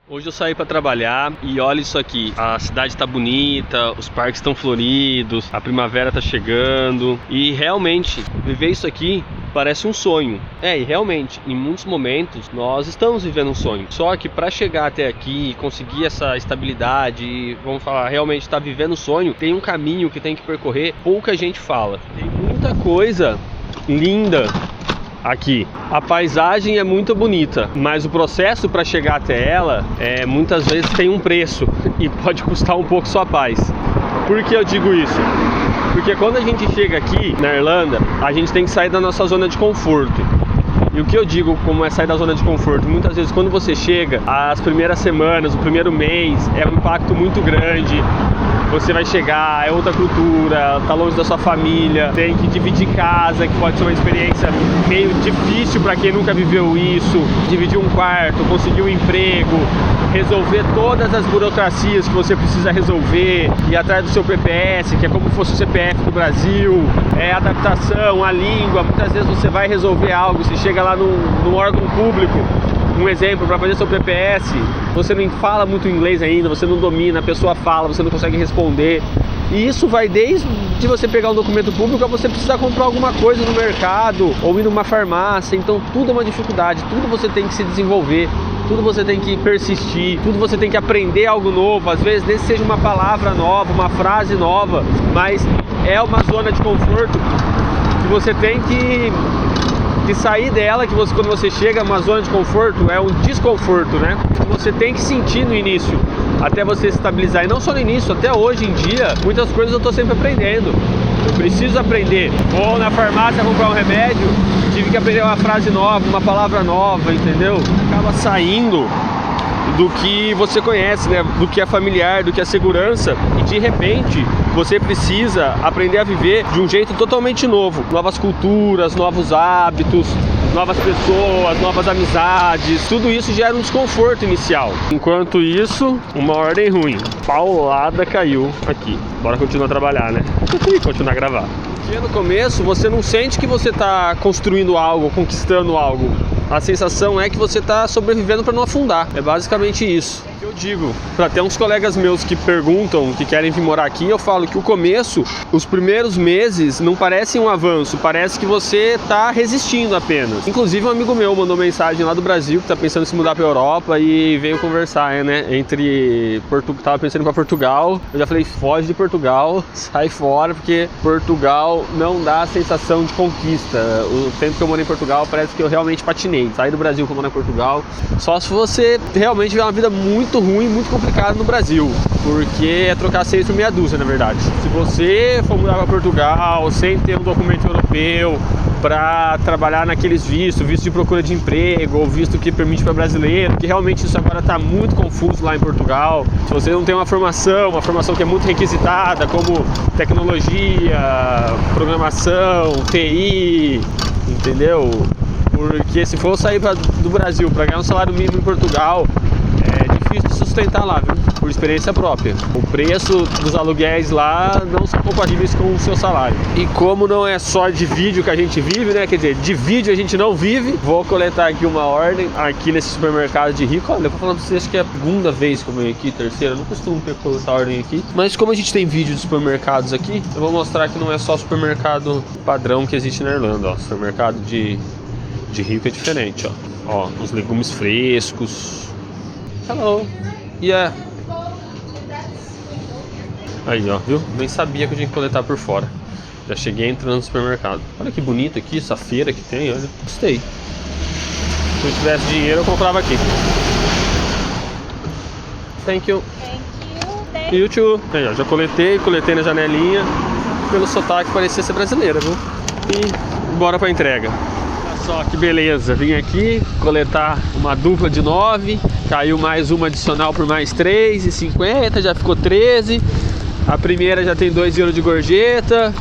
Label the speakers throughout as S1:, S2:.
S1: Hoje eu saí para trabalhar e olha isso aqui, a cidade tá bonita, os parques estão floridos, a primavera tá chegando e realmente viver isso aqui parece um sonho. E realmente, em muitos momentos nós estamos vivendo um sonho. Só que para chegar até aqui e conseguir essa estabilidade e, vamos falar, realmente estar vivendo o sonho, tem um caminho que tem que percorrer, pouca gente fala. Tem muita coisa linda aqui. A paisagem é muito bonita, mas o processo para chegar até ela muitas vezes tem um preço e pode custar um pouco sua paz. Por que eu digo isso? Porque quando a gente chega aqui na Irlanda, a gente tem que sair da nossa zona de conforto. E o que eu digo como é sair da zona de conforto? Muitas vezes quando você chega, as primeiras semanas, o primeiro mês, é um impacto muito grande. Você vai chegar, é outra cultura, tá longe da sua família, tem que dividir casa, que pode ser uma experiência meio difícil para quem nunca viveu isso. Dividir um quarto, conseguir um emprego, resolver todas as burocracias que você precisa resolver, ir atrás do seu PPS, que é como se fosse o CPF do Brasil, adaptação, a língua. Muitas vezes você vai resolver algo, você chega lá num órgão público, um exemplo, para fazer seu PPS, você não fala muito inglês ainda, você não domina, a pessoa fala, você não consegue responder. E isso vai desde você pegar um documento público a você precisar comprar alguma coisa no mercado ou ir numa farmácia. Então tudo é uma dificuldade, tudo você tem que se desenvolver, tudo você tem que persistir, tudo você tem que aprender algo novo. Às vezes nem seja uma palavra nova, uma frase nova, mas é uma zona de conforto que você tem que sair dela, que quando você chega a uma zona de conforto, é um desconforto, né? Que você tem que sentir no início, até você se estabilizar. E não só no início, até hoje em dia, muitas coisas eu tô sempre aprendendo. Eu preciso aprender. Vou na farmácia comprar um remédio, tive que aprender uma frase nova, uma palavra nova, entendeu? Acaba saindo do que você conhece, né? Do que é familiar, do que é segurança, e de repente você precisa aprender a viver de um jeito totalmente novo. Novas culturas, novos hábitos, novas pessoas, novas amizades, tudo isso gera um desconforto inicial. Enquanto isso, uma ordem ruim, paulada caiu aqui. Bora continuar a trabalhar, né? E continuar a gravar. Porque no começo você não sente que você está construindo algo, conquistando algo. A sensação é que você está sobrevivendo para não afundar. É basicamente isso que eu digo. Para até uns colegas meus que perguntam, que querem vir morar aqui, eu falo que o começo, os primeiros meses, não parecem um avanço. Parece que você está resistindo apenas. Inclusive um amigo meu mandou mensagem lá do Brasil, que está pensando em se mudar para a Europa e veio conversar, né? Tava pensando em ir para Portugal. Eu já falei, foge de Portugal, sai fora, porque Portugal não dá a sensação de conquista. O tempo que eu morei em Portugal parece que eu realmente patinei. Sair do Brasil para morar em Portugal, só se você realmente tiver uma vida muito ruim, muito complicada no Brasil, porque é trocar 6 por meia dúzia, na verdade. Se você for mudar para Portugal sem ter um documento europeu para trabalhar naqueles visto de procura de emprego ou visto que permite para brasileiro, que realmente isso agora está muito confuso lá em Portugal. Se você não tem uma formação que é muito requisitada, como tecnologia, programação, TI, entendeu? Porque se for sair do Brasil para ganhar um salário mínimo em Portugal, é difícil de sustentar lá, viu? Por experiência própria. O preço dos aluguéis lá não são compatíveis com o seu salário. E como não é só de vídeo que a gente vive, né? Quer dizer, de vídeo a gente não vive. Vou coletar aqui uma ordem aqui nesse supermercado de Rico. Olha, eu vou falando pra vocês, acho que é a segunda vez que eu venho aqui, terceira. Eu não costumo coletar ordem aqui. Mas como a gente tem vídeo de supermercados aqui, eu vou mostrar que não é só supermercado padrão que existe na Irlanda, ó. Supermercado de Rico é diferente, ó, os legumes frescos. Hello. Yeah. Aí, ó, viu? Nem sabia que eu tinha que coletar por fora. Já cheguei entrando no supermercado. Olha que bonito aqui, essa feira que tem, olha. Gostei. Se eu tivesse dinheiro, eu comprava aqui. Thank you. Thank you. You too. Aí, ó, já coletei na janelinha. Pelo sotaque parecia ser brasileira, viu? E bora pra entrega. Só que beleza, vim aqui coletar uma dupla de 9, caiu mais uma adicional por mais 3,50, já ficou 13. A primeira já tem 2 euros de gorjeta.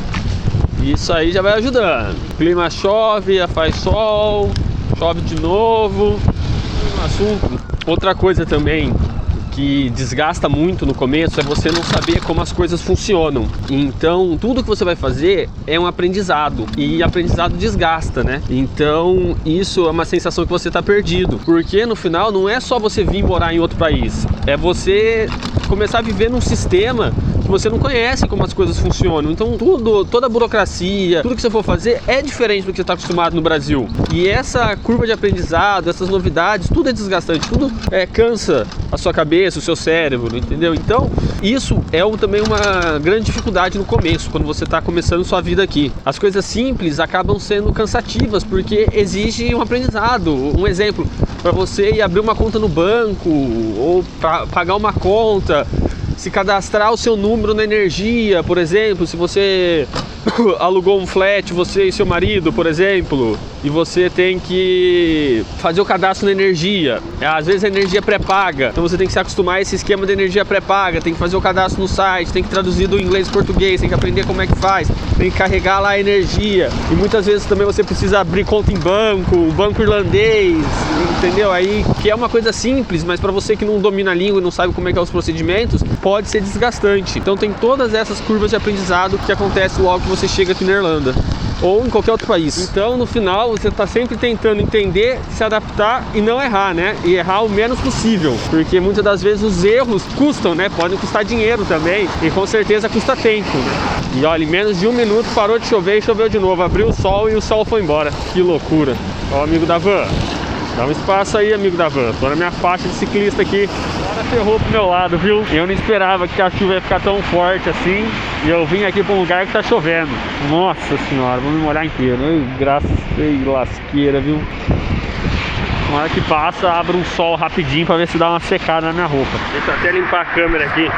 S1: Isso aí já vai ajudando. O clima chove, faz sol, chove de novo. Assunto. Outra coisa também que desgasta muito no começo é você não saber como as coisas funcionam. Então, tudo que você vai fazer é um aprendizado, e aprendizado desgasta, né? Então, isso é uma sensação que você tá perdido, porque no final não é só você vir morar em outro país, é você começar a viver num sistema que você não conhece como as coisas funcionam. Então toda a burocracia, tudo que você for fazer é diferente do que você está acostumado no Brasil. E essa curva de aprendizado, essas novidades, tudo é desgastante, tudo cansa a sua cabeça, o seu cérebro, entendeu? Então isso é também uma grande dificuldade no começo, quando você está começando sua vida aqui. As coisas simples acabam sendo cansativas, porque exige um aprendizado. Um exemplo, para você ir abrir uma conta no banco, ou para pagar uma conta, se cadastrar o seu número na energia, por exemplo, se você alugou um flat, você e seu marido, por exemplo, e você tem que fazer o cadastro na energia. Às vezes a energia é pré-paga, então você tem que se acostumar a esse esquema de energia pré-paga, tem que fazer o cadastro no site, tem que traduzir do inglês para português, tem que aprender como é que faz, tem que carregar lá a energia. E muitas vezes também você precisa abrir conta em banco irlandês, entendeu? Aí, que é uma coisa simples, mas para você que não domina a língua e não sabe como é que é os procedimentos, pode ser desgastante. Então tem todas essas curvas de aprendizado que acontecem logo que você chega aqui na Irlanda, ou em qualquer outro país. Então no final você está sempre tentando entender, se adaptar e não errar, né? E errar o menos possível, porque muitas das vezes os erros custam, né? Podem custar dinheiro também, e com certeza custa tempo, né? E olha, em menos de 1 minuto parou de chover e choveu de novo, abriu o sol e o sol foi embora. Que loucura. Ó, amigo da van, dá um espaço aí, amigo da van. Tô na minha faixa de ciclista aqui. Agora ferrou pro meu lado, viu? Eu não esperava que a chuva ia ficar tão forte assim. E eu vim aqui pra um lugar que tá chovendo. Nossa senhora, vou me molhar inteiro. Graças a lasqueira, viu? Na hora que passa, abre um sol rapidinho pra ver se dá uma secada na minha roupa. Deixa eu até limpar a câmera aqui.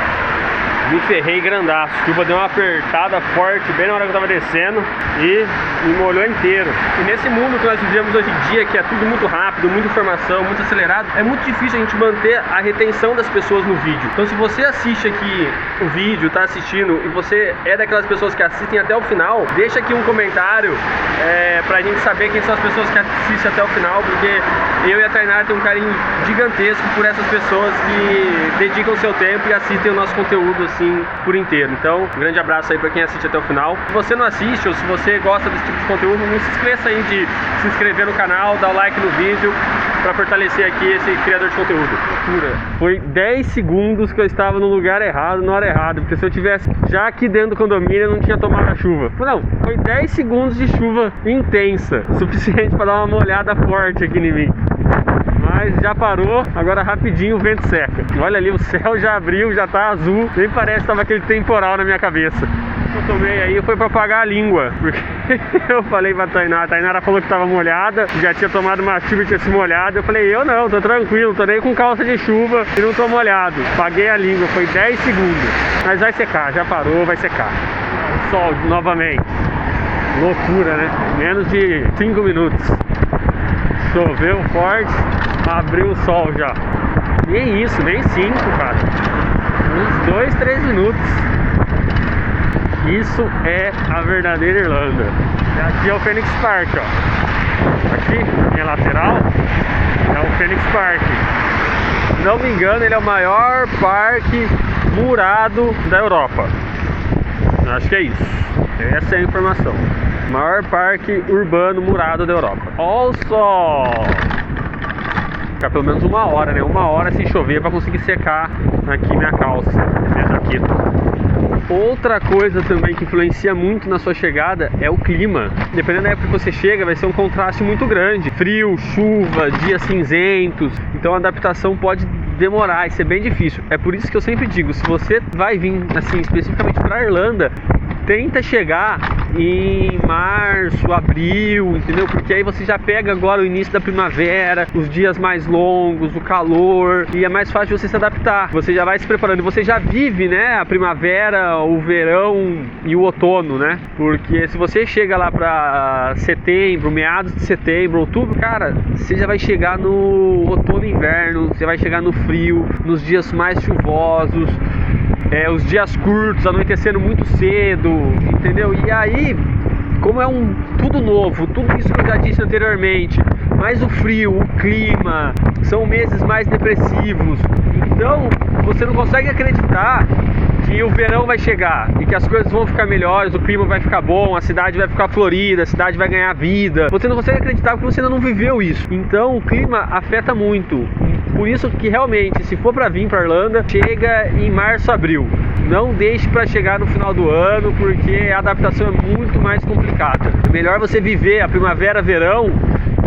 S1: Me ferrei grandaço. A chuva deu uma apertada forte bem na hora que eu tava descendo e me molhou inteiro. E nesse mundo que nós vivemos hoje em dia, que é tudo muito rápido, muita informação, muito acelerado, é muito difícil a gente manter a retenção das pessoas no vídeo. Então se você assiste aqui o vídeo, tá assistindo, e você é daquelas pessoas que assistem até o final, deixa aqui um comentário pra gente saber quem são as pessoas que assistem até o final, porque eu e a Tainara temos um carinho gigantesco por essas pessoas que dedicam o seu tempo e assistem o nosso conteúdo assim por inteiro. Então, um grande abraço aí pra quem assiste até o final. Se você não assiste ou se você gosta desse tipo de conteúdo, não se esqueça aí de se inscrever no canal, dar o like no vídeo pra fortalecer aqui esse criador de conteúdo. Foi 10 segundos que eu estava no lugar errado, na hora errada, porque se eu tivesse já aqui dentro do condomínio eu não tinha tomado a chuva. Não, foi 10 segundos de chuva intensa, suficiente para dar uma molhada forte aqui em mim. Mas já parou, agora rapidinho o vento seca. Olha ali, o céu já abriu, já tá azul. Nem parece que tava aquele temporal na minha cabeça. Eu tomei aí, foi pra apagar a língua, porque eu falei pra Tainara, a Tainara falou que tava molhada, já tinha tomado uma chuva e tinha se molhado. Eu falei, eu não, tô tranquilo, tô nem com calça de chuva e não tô molhado. Apaguei a língua, foi 10 segundos. Mas vai secar, já parou, vai secar. O sol novamente. Loucura, né? Menos de 5 minutos. Choveu forte, abriu o sol já. Nem isso, nem 5, cara. Uns 2, 3 minutos. Isso é a verdadeira Irlanda. E aqui é o Phoenix Park, ó. Aqui, na minha lateral, é o Phoenix Park. Se não me engano, ele é o maior parque murado da Europa. Acho que é isso. Essa é a informação. Maior parque urbano murado da Europa. Olha o sol! Ficar pelo menos 1 hora, né? 1 hora sem chover para conseguir secar aqui minha calça, minha jaqueta. Outra coisa também que influencia muito na sua chegada é o clima. Dependendo da época que você chega, vai ser um contraste muito grande. Frio, chuva, dias cinzentos. Então a adaptação pode demorar e ser bem difícil. É por isso que eu sempre digo, se você vai vir assim especificamente para a Irlanda, tenta chegar em março, abril, entendeu? Porque aí você já pega agora o início da primavera, os dias mais longos, o calor, e é mais fácil você se adaptar. Você já vai se preparando, você já vive, né, a primavera, o verão e o outono, né? Porque se você chega lá pra setembro, meados de setembro, outubro, cara, você já vai chegar no outono e inverno, você vai chegar no frio, nos dias mais chuvosos, os dias curtos, anoitecendo muito cedo, entendeu? E aí, como é tudo novo, tudo isso que eu já disse anteriormente, mais o frio, o clima, são meses mais depressivos. Então Então, você não consegue acreditar que o verão vai chegar e que as coisas vão ficar melhores, o clima vai ficar bom, a cidade vai ficar florida, a cidade vai ganhar vida. Você não consegue acreditar porque você ainda não viveu isso. Então o clima afeta muito. Por isso que realmente, se for para vir para Irlanda, chega em março, abril. Não deixe para chegar no final do ano, porque a adaptação é muito mais complicada. É melhor você viver a primavera, verão,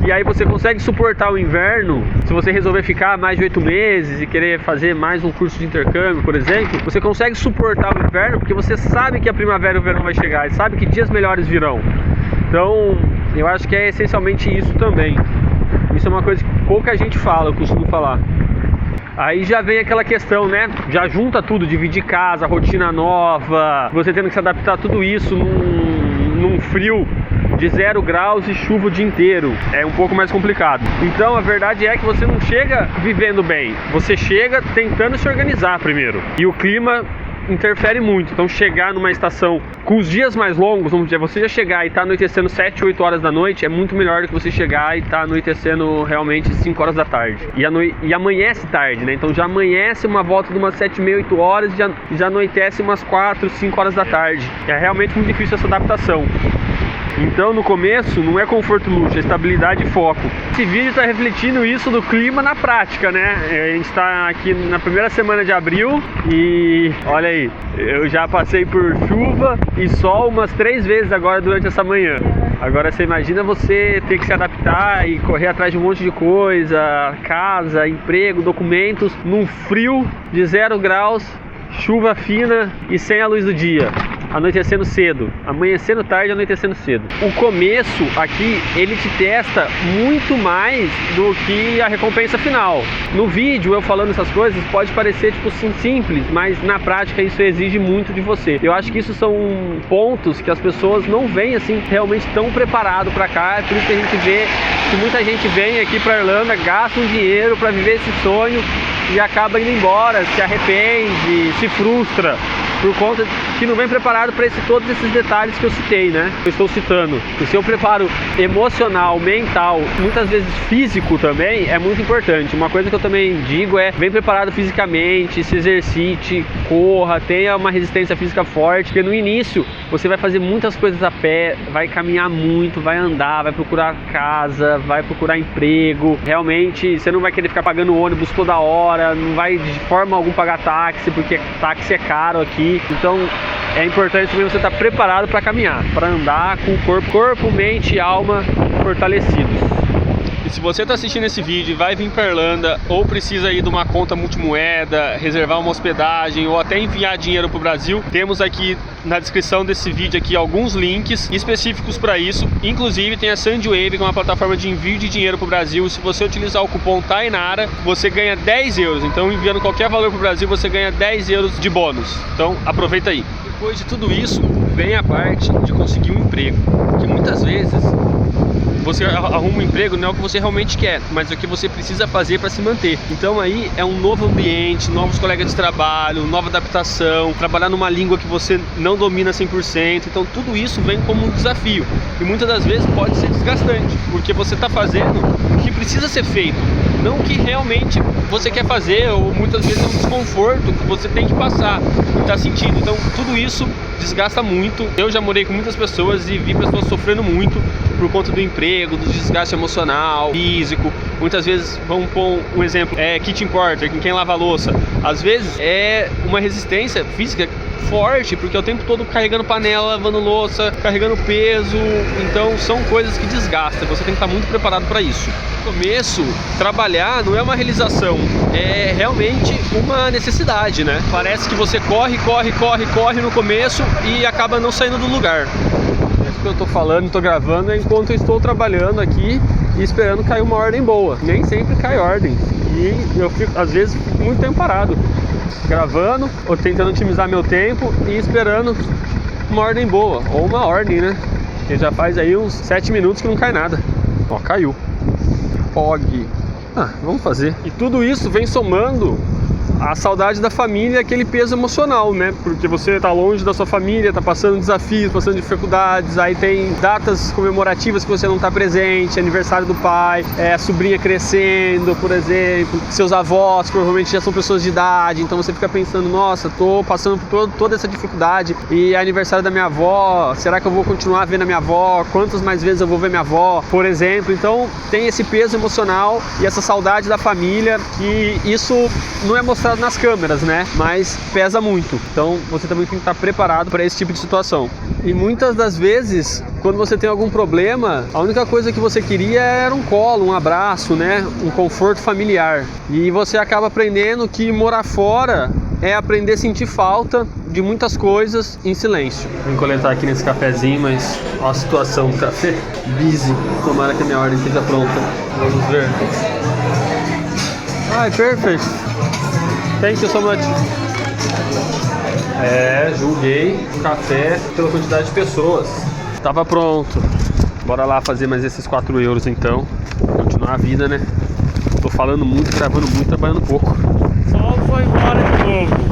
S1: que aí você consegue suportar o inverno. Se você resolver ficar mais de 8 meses e querer fazer mais um curso de intercâmbio, por exemplo, você consegue suportar o inverno porque você sabe que a primavera e o verão vai chegar e sabe que dias melhores virão. Então, eu acho que é essencialmente isso também. Isso é uma coisa que pouca gente fala, eu costumo falar. Aí já vem aquela questão, né? Já junta tudo, dividir casa, rotina nova, você tendo que se adaptar a tudo isso num frio de 0 graus e chuva o dia inteiro. É um pouco mais complicado. Então a verdade é que você não chega vivendo bem, você chega tentando se organizar primeiro. E o clima interfere muito. Então chegar numa estação com os dias mais longos, vamos dizer, você já chegar e tá anoitecendo 7, 8 horas da noite, é muito melhor do que você chegar e tá anoitecendo realmente 5 horas da tarde. E amanhece tarde, né? Então já amanhece uma volta de umas 7, meia, 8 horas e já anoitece umas 4, 5 horas da tarde. É realmente muito difícil essa adaptação. Então no começo não é conforto, luxo, é estabilidade e foco. Esse vídeo está refletindo isso do clima na prática, né? A gente está aqui na primeira semana de abril e olha aí, eu já passei por chuva e sol umas 3 vezes agora durante essa manhã. Agora você imagina você ter que se adaptar e correr atrás de um monte de coisa, casa, emprego, documentos, num frio de 0 graus, chuva fina e sem a luz do dia. Anoitecendo cedo, amanhecendo tarde, anoitecendo cedo. O começo aqui, ele te testa muito mais do que a recompensa final. No vídeo, eu falando essas coisas, pode parecer tipo simples, mas na prática isso exige muito de você. Eu acho que isso são pontos que as pessoas não vêm assim realmente tão preparado para cá. É por isso que a gente vê que muita gente vem aqui para Irlanda, gasta um dinheiro para viver esse sonho e acaba indo embora, se arrepende, se frustra por conta que não vem preparado para todos esses detalhes que eu citei, né? Eu estou citando. O seu preparo emocional, mental, muitas vezes físico também é muito importante. Uma coisa que eu também digo é: vem preparado fisicamente, se exercite, corra, tenha uma resistência física forte, porque no início você vai fazer muitas coisas a pé, vai caminhar muito, vai andar, vai procurar casa, vai procurar emprego. Realmente você não vai querer ficar pagando ônibus toda hora, não vai de forma alguma pagar táxi, porque táxi é caro aqui. Então é importante também você estar preparado para caminhar, para andar com o corpo, mente e alma fortalecidos. E se você está assistindo esse vídeo e vai vir para Irlanda ou precisa ir de uma conta multimoeda, reservar uma hospedagem ou até enviar dinheiro para o Brasil, temos aqui na descrição desse vídeo aqui alguns links específicos para isso. Inclusive tem a Sendwave, que é uma plataforma de envio de dinheiro para o Brasil. Se você utilizar o cupom TAINARA, você ganha 10 euros. Então enviando qualquer valor para o Brasil, você ganha 10 euros de bônus. Então aproveita aí. Depois de tudo isso, vem a parte de conseguir um emprego, que muitas vezes você arruma um emprego, não é o que você realmente quer, mas é o que você precisa fazer para se manter. Então aí é um novo ambiente, novos colegas de trabalho, nova adaptação, trabalhar numa língua que você não domina 100%. Então tudo isso vem como um desafio e muitas das vezes pode ser desgastante, porque você está fazendo o que precisa ser feito, não o que realmente você quer fazer, ou muitas vezes é um desconforto que você tem que passar e está sentindo. Então tudo isso desgasta muito. Eu já morei com muitas pessoas e vi pessoas sofrendo muito por conta do emprego, do desgaste emocional, físico. Muitas vezes, vamos pôr um exemplo, kitchen porter, quem lava a louça. Às vezes é uma resistência física forte, porque é o tempo todo carregando panela, lavando louça, carregando peso. Então são coisas que desgastam, você tem que estar muito preparado para isso. No começo, trabalhar não é uma realização, é realmente uma necessidade, né? Parece que você corre no começo e acaba não saindo do lugar. Isso que eu tô falando, tô gravando enquanto eu estou trabalhando aqui e esperando cair uma ordem boa. Nem sempre cai ordem e eu fico, às vezes, muito tempo parado, gravando ou tentando otimizar meu tempo e esperando uma ordem boa, ou uma ordem, né? Que já faz aí uns 7 minutos que não cai nada. Ó, caiu. Vamos fazer. E tudo isso vem somando a saudade da família é aquele peso emocional, né? Porque você tá longe da sua família, tá passando desafios, passando dificuldades, aí tem datas comemorativas que você não tá presente, aniversário do pai, a sobrinha crescendo, por exemplo, seus avós, que provavelmente já são pessoas de idade, então você fica pensando, nossa, tô passando por toda essa dificuldade e é aniversário da minha avó, será que eu vou continuar vendo a minha avó? Quantas mais vezes eu vou ver minha avó, por exemplo? Então tem esse peso emocional e essa saudade da família, e isso não é mostrado nas câmeras, né? Mas pesa muito. Então você também tem que estar preparado para esse tipo de situação. E muitas das vezes, quando você tem algum problema, a única coisa que você queria era um colo, um abraço, né? Um conforto familiar. E você acaba aprendendo que morar fora é aprender a sentir falta de muitas coisas em silêncio. Vim coletar aqui nesse cafezinho, mas olha a situação do café. Busy. Tomara que a minha ordem esteja pronta. Vamos ver. Ai, perfect. Thank you so much. Julguei o café pela quantidade de pessoas. Tava pronto. Bora lá fazer mais esses 4 euros então. Continuar a vida, né? Tô falando muito, gravando muito, trabalhando pouco. O sol foi embora de novo.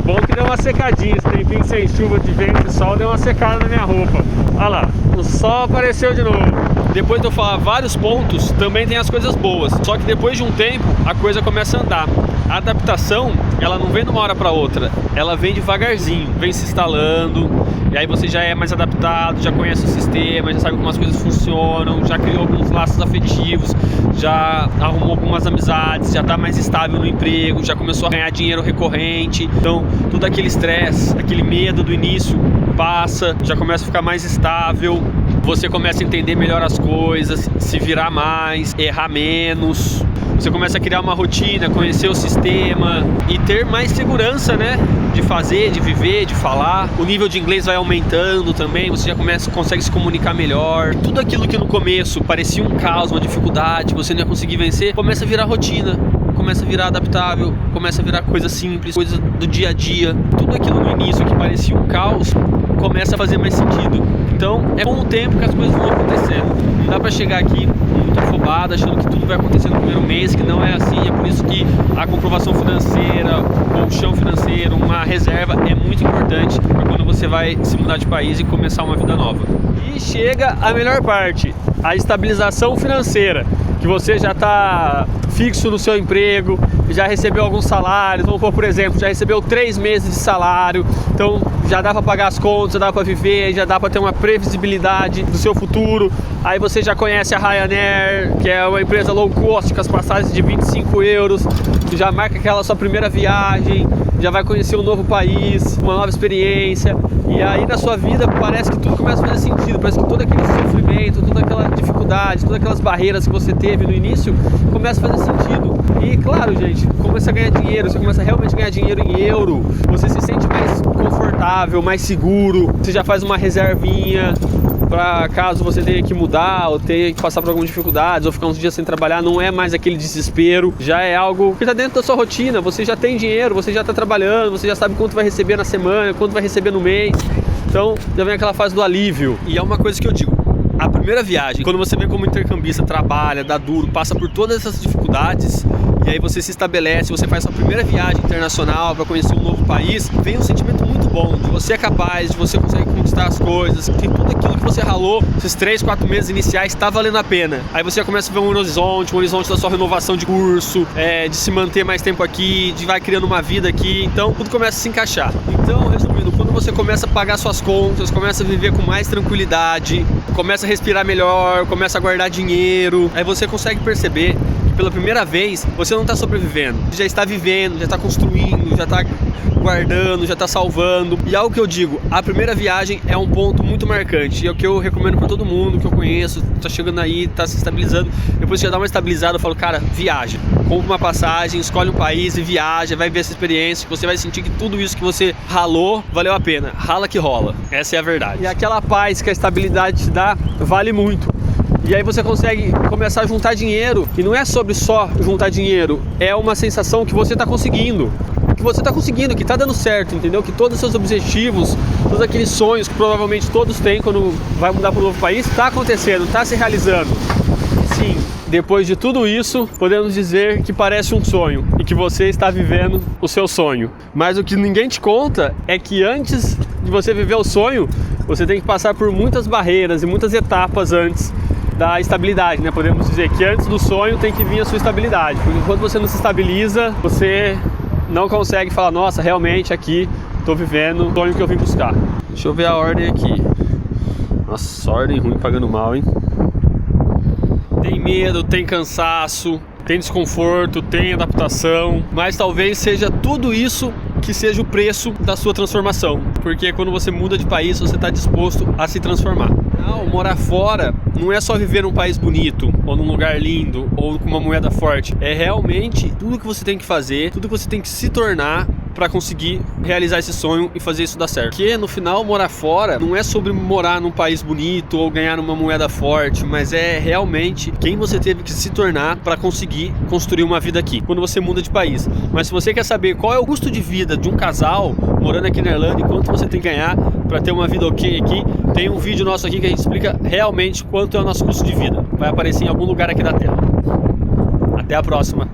S1: Bom que deu uma secadinha, esse tempinho sem chuva, de vento e sol deu uma secada na minha roupa. Olha lá, o sol apareceu de novo. Depois de eu falar vários pontos, também tem as coisas boas. Só que depois de um tempo, a coisa começa a andar. A adaptação, ela não vem de uma hora para outra, ela vem devagarzinho, vem se instalando. E aí você já é mais adaptado, já conhece o sistema, já sabe como as coisas funcionam, já criou alguns laços afetivos, já arrumou algumas amizades, já está mais estável no emprego, já começou a ganhar dinheiro recorrente. Então, todo aquele estresse, aquele medo do início passa, já começa a ficar mais estável. Você começa a entender melhor as coisas, se virar mais, errar menos. Você começa a criar uma rotina, conhecer o sistema e ter mais segurança, né? De fazer, de viver, de falar. O nível de inglês vai aumentando também, você já consegue se comunicar melhor. Tudo aquilo que no começo parecia um caos, uma dificuldade, você não ia conseguir vencer, começa a virar rotina, começa a virar adaptável, começa a virar coisa simples, coisa do dia a dia. Tudo aquilo no início que parecia um caos, começa a fazer mais sentido. Então, é com o tempo que as coisas vão acontecendo. Não dá pra chegar aqui muito afobado, achando que tudo vai acontecer no primeiro mês, que não é assim. É por isso que a comprovação financeira, o colchão financeiro, uma reserva é muito importante para quando você vai se mudar de país e começar uma vida nova. E chega a melhor parte, a estabilização financeira, que você já está fixo no seu emprego, já recebeu alguns salários, vamos por exemplo, já recebeu 3 meses de salário, então já dá para pagar as contas, já dá para viver, já dá para ter uma previsibilidade do seu futuro. Aí você já conhece a Ryanair, que é uma empresa low cost, com as passagens de 25 euros, já marca aquela sua primeira viagem, já vai conhecer um novo país, uma nova experiência, e aí na sua vida parece que tudo começa a fazer sentido, parece que todo aquele sofrimento, toda aquela dificuldade, todas aquelas barreiras que você teve no início, começa a fazer sentido. E claro, gente, começa a ganhar dinheiro, você começa a realmente ganhar dinheiro em euro, você se sente mais confortável, mais seguro, você já faz uma reservinha para caso você tenha que mudar ou tenha que passar por algumas dificuldades ou ficar uns dias sem trabalhar. Não é mais aquele desespero, já é algo que está dentro da sua rotina. Você já tem dinheiro, você já está trabalhando, você já sabe quanto vai receber na semana, quanto vai receber no mês. Então já vem aquela fase do alívio. E é uma coisa que eu digo, a primeira viagem, quando você vem como intercambista, trabalha, dá duro, passa por todas essas dificuldades, e aí você se estabelece, você faz sua primeira viagem internacional para conhecer um novo país, vem um sentimento muito bom, de você é capaz, de você consegue conquistar as coisas, que tudo aquilo que você ralou, esses 3, 4 meses iniciais, está valendo a pena. Aí você já começa a ver um horizonte da sua renovação de curso, de se manter mais tempo aqui, de vai criando uma vida aqui, então tudo começa a se encaixar. Então, resumindo, quando você começa a pagar suas contas, começa a viver com mais tranquilidade, começa a respirar melhor, começa a guardar dinheiro, aí você consegue perceber que pela primeira vez você não está sobrevivendo, você já está vivendo, já está construindo, já está guardando, já está salvando. E algo que eu digo, a primeira viagem é um ponto muito marcante, e é o que eu recomendo para todo mundo que eu conheço, tá chegando aí, tá se estabilizando, depois que já dá uma estabilizada, eu falo, cara, viaja, compra uma passagem, escolhe um país e viaja, vai ver essa experiência, você vai sentir que tudo isso que você ralou valeu a pena, rala que rola, essa é a verdade. E aquela paz que a estabilidade te dá, vale muito. E aí você consegue começar a juntar dinheiro, e não é sobre só juntar dinheiro, é uma sensação que você está conseguindo, que tá dando certo, entendeu? Que todos os seus objetivos, todos aqueles sonhos que provavelmente todos têm quando vai mudar para um novo país, tá acontecendo, tá se realizando. E sim, depois de tudo isso, podemos dizer que parece um sonho e que você está vivendo o seu sonho. Mas o que ninguém te conta é que antes de você viver o sonho, você tem que passar por muitas barreiras e muitas etapas antes da estabilidade, né? Podemos dizer que antes do sonho tem que vir a sua estabilidade, porque enquanto você não se estabiliza, você não consegue falar, nossa, realmente aqui estou vivendo o sonho que eu vim buscar. Deixa eu ver a ordem aqui. Nossa, ordem ruim pagando mal, hein? Tem medo, tem cansaço, tem desconforto, tem adaptação, mas talvez seja tudo isso que seja o preço da sua transformação, porque quando você muda de país, você está disposto a se transformar. Não, morar fora não é só viver num país bonito, ou num lugar lindo, ou com uma moeda forte. É realmente tudo que você tem que fazer, tudo que você tem que se tornar para conseguir realizar esse sonho e fazer isso dar certo. Porque no final, morar fora não é sobre morar num país bonito ou ganhar uma moeda forte, mas é realmente quem você teve que se tornar para conseguir construir uma vida aqui, quando você muda de país. Mas se você quer saber qual é o custo de vida de um casal morando aqui na Irlanda e quanto você tem que ganhar para ter uma vida ok aqui, tem um vídeo nosso aqui que a gente explica realmente quanto é o nosso custo de vida. Vai aparecer em algum lugar aqui da tela. Até a próxima!